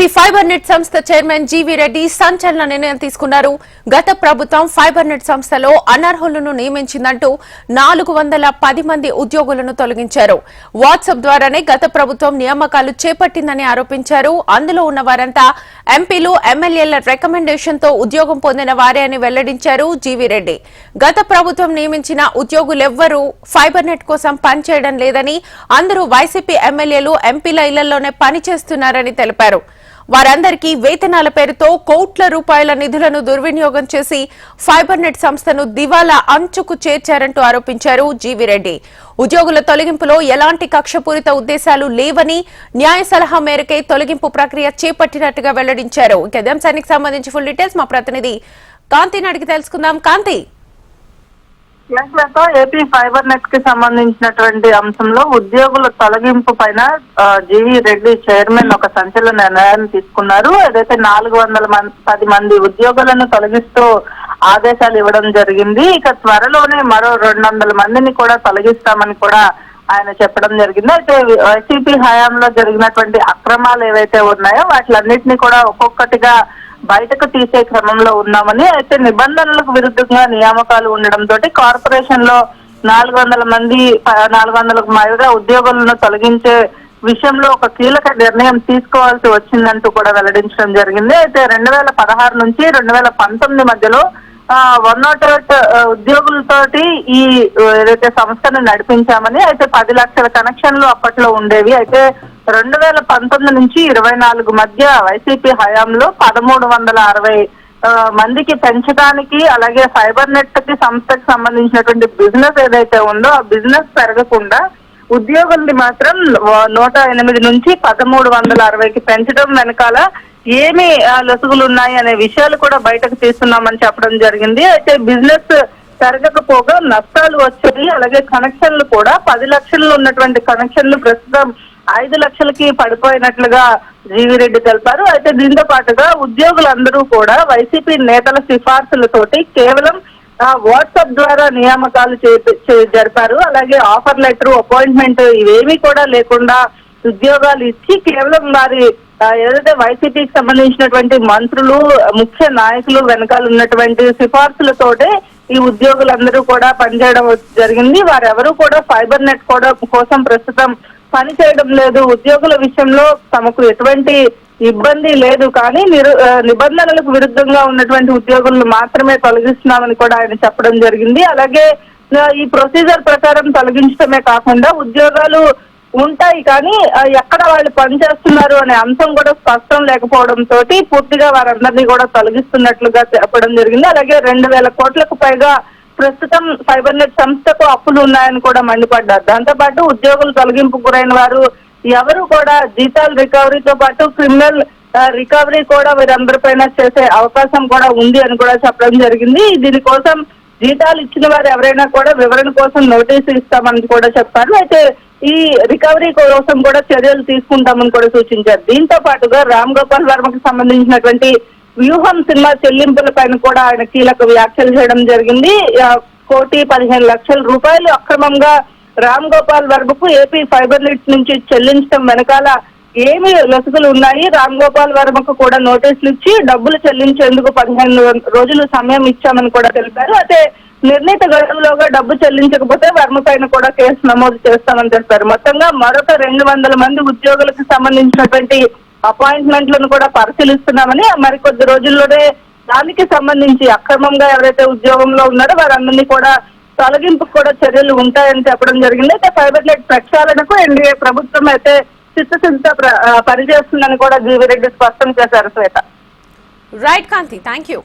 AP fibre net సంస్థ chairman GV Reddy సంచలన నిర్ణయం తీసుకున్నారు. గత ప్రభుత్వం ఫైబర్ నెట్ సంస్థలో అనర్హులను నియమించిందంటూ 410 మంది ఉద్యోగులను తొలగించారు. వాట్సాప్ ద్వారానే గత ప్రభుత్వం నియామకాలు చేపట్టిందని ఆరోపించారు. అందులో ఉన్న వారంతా ఎంపీలు, ఎమ్మెల్యేల రికమెండేషన్ తో ఉద్యోగం పొందిన వారే అని వెల్లడించారు జీవీ రెడ్డి. గత ప్రభుత్వం నియమించిన ఉద్యోగులెవ్వరూ ఫైబర్ నెట్ కోసం పనిచేయడం లేదని, అందరూ వైసీపీ ఎమ్మెల్యేలు, ఎంపీల ఇళ్లలోనే పనిచేస్తున్నారని తెలిపారు. వారందరికీ వేతనాల పేరుతో కోట్ల రూపాయల నిధులను దుర్వినియోగం చేసి ఫైబర్ నెట్ సంస్థను దివాలా అంచుకు చేర్చారంటూ ఆరోపించారు జీవీ రెడ్డి. ఉద్యోగుల తొలగింపులో ఎలాంటి కక్షపూరిత ఉద్దేశాలు లేవని, న్యాయ సలహా మేరకే తొలగింపు ప్రక్రియ చేపట్టినట్టుగా వెల్లడించారు. ఇక అంశానికి సంబంధించి ఫుల్ డీటెయిల్స్ మా ప్రతినిధి కాంతిని అడిగి తెలుసుకుందాం. కాంతి, ఏపీ ఫైబర్ నెట్ కి సంబంధించినటువంటి అంశంలో ఉద్యోగుల తొలగింపు పైన జీవీ రెడ్డి చైర్మన్ ఒక సంచలన నిర్ణయాన్ని తీసుకున్నారు. ఏదైతే 410 మంది ఉద్యోగులను తొలగిస్తూ ఆదేశాలు ఇవ్వడం జరిగింది. ఇక త్వరలోనే మరో 200 మందిని కూడా తొలగిస్తామని కూడా ఆయన చెప్పడం జరిగింది. అయితే వైసీపీ హయాంలో జరిగినటువంటి అక్రమాలు ఏవైతే ఉన్నాయో వాటిలన్నింటినీ కూడా ఒక్కొక్కటిగా బయటకు తీసే క్రమంలో ఉన్నామని, అయితే నిబంధనలకు విరుద్ధంగా నియామకాలు ఉండడంతో కార్పొరేషన్ లో 400కు పైగా ఉద్యోగులను తొలగించే విషయంలో ఒక కీలక నిర్ణయం తీసుకోవాల్సి వచ్చిందంటూ కూడా వెల్లడించడం జరిగింది. అయితే 2016 నుంచి 2019 మధ్యలో 108 ఉద్యోగులతోటి ఈ ఏదైతే సంస్థను నడిపించామని, అయితే 10 లక్షల కనెక్షన్లు అప్పట్లో ఉండేవి. అయితే 2019 నుంచి 24 మధ్య వైసీపీ హయాంలో 1360 మందికి పెంచడానికి, అలాగే ఫైబర్ నెట్ కి సంస్థకి సంబంధించినటువంటి బిజినెస్ ఏదైతే ఉందో ఆ బిజినెస్ పెరగకుండా ఉద్యోగుల్ని మాత్రం 108 నుంచి 1360కి పెంచడం వెనకాల ఏమి లొసుగులు ఉన్నాయి అనే విషయాలు కూడా బయటకు తీస్తున్నామని చెప్పడం జరిగింది. అయితే బిజినెస్ పెరగకపోగా నష్టాలు వచ్చాయి. అలాగే కనెక్షన్లు కూడా 10 లక్షలు ఉన్నటువంటి కనెక్షన్లు ప్రస్తుతం 5 లక్షలకి పడిపోయినట్లుగా జీవీ రెడ్డి తెలిపారు. అయితే దీంతో పాటుగా ఉద్యోగులందరూ కూడా వైసీపీ నేతల సిఫార్సులతోటి కేవలం వాట్సాప్ ద్వారా నియామకాలు జరిపారు. అలాగే ఆఫర్ లెటర్, అపాయింట్మెంట్ ఇవేమీ కూడా లేకుండా ఉద్యోగాలు ఇచ్చి కేవలం వారి ఏదైతే వైసీపీకి సంబంధించినటువంటి మంత్రులు, ముఖ్య నాయకులు వెనకాల ఉన్నటువంటి సిఫార్సులతోటే ఈ ఉద్యోగులందరూ కూడా పనిచేయడం జరిగింది. వారెవరూ కూడా ఫైబర్ నెట్ కోసం ప్రస్తుతం పని చేయడం లేదు. ఉద్యోగుల విషయంలో తమకు ఎటువంటి ఇబ్బంది లేదు, కానీ నిబంధనలకు విరుద్ధంగా ఉన్నటువంటి ఉద్యోగులను మాత్రమే తొలగిస్తున్నామని కూడా ఆయన చెప్పడం జరిగింది. అలాగే ఈ ప్రొసీజర్ ప్రకారం తొలగించడమే కాకుండా ఉద్యోగాలు ఉంటాయి, కానీ ఎక్కడ వాళ్ళు పనిచేస్తున్నారు అనే అంశం కూడా స్పష్టం లేకపోవడంతో పూర్తిగా వారందరినీ కూడా తొలగిస్తున్నట్లుగా చెప్పడం జరిగింది. అలాగే 2000 కోట్లకు పైగా ప్రస్తుతం ఫైబర్ నెట్ సంస్థకు అప్పులు ఉన్నాయని కూడా మండిపడ్డారు. దాంతోపాటు ఉద్యోగులు తొలగింపు గురైన వారు ఎవరు కూడా జీతాల రికవరీతో పాటు క్రిమినల్ రికవరీ కూడా వీరందరిపైన చేసే అవకాశం కూడా ఉంది అని కూడా చెప్పడం జరిగింది. దీనికోసం జీతాలు ఇచ్చిన వారు ఎవరైనా కూడా వివరణ కోసం నోటీసు ఇస్తామని కూడా చెప్పారు. అయితే ఈ రికవరీ కోసం కూడా చర్యలు తీసుకుంటామని కూడా సూచించారు. దీంతో పాటుగా రామ్ గోపాల్ వర్మకు సంబంధించినటువంటి వ్యూహం సినిమా చెల్లింపుల పైన కూడా ఆయన కీలక వ్యాఖ్యలు చేయడం జరిగింది. 1,15,00,000 రూపాయలు అక్రమంగా రామ్ గోపాల్ వర్మకు ఏపీ ఫైబర్ నెట్ నుంచి చెల్లించడం వెనకాల ఏమి లొసుగులు ఉన్నాయి, రామ్ గోపాల్ వర్మకు కూడా నోటీసులు ఇచ్చి డబ్బులు చెల్లించేందుకు 15 రోజులు సమయం ఇచ్చామని కూడా తెలిపారు. అయితే నిర్ణీత గడువులోగా డబ్బు చెల్లించకపోతే వర్మ పైన కూడా కేసు నమోదు చేస్తామని తెలిపారు. మొత్తంగా మరొక 200 మంది ఉద్యోగులకు సంబంధించినటువంటి అపాయింట్మెంట్లను కూడా పరిశీలిస్తున్నామని, మరికొద్ది రోజుల్లోనే దానికి సంబంధించి అక్రమంగా ఎవరైతే ఉద్యోగంలో ఉన్నారో వారందరినీ కూడా తొలగింపుకు కూడా చర్యలు ఉంటాయని చెప్పడం జరిగింది. అయితే ఫైబర్ నెట్ ప్రక్షాళనకు ఎన్డీఏ ప్రభుత్వం అయితే చిత్తశుద్ధితో పనిచేస్తుందని కూడా జీవీ రెడ్డి స్పష్టం చేశారు. Shweta. Right Kanthi, thank you.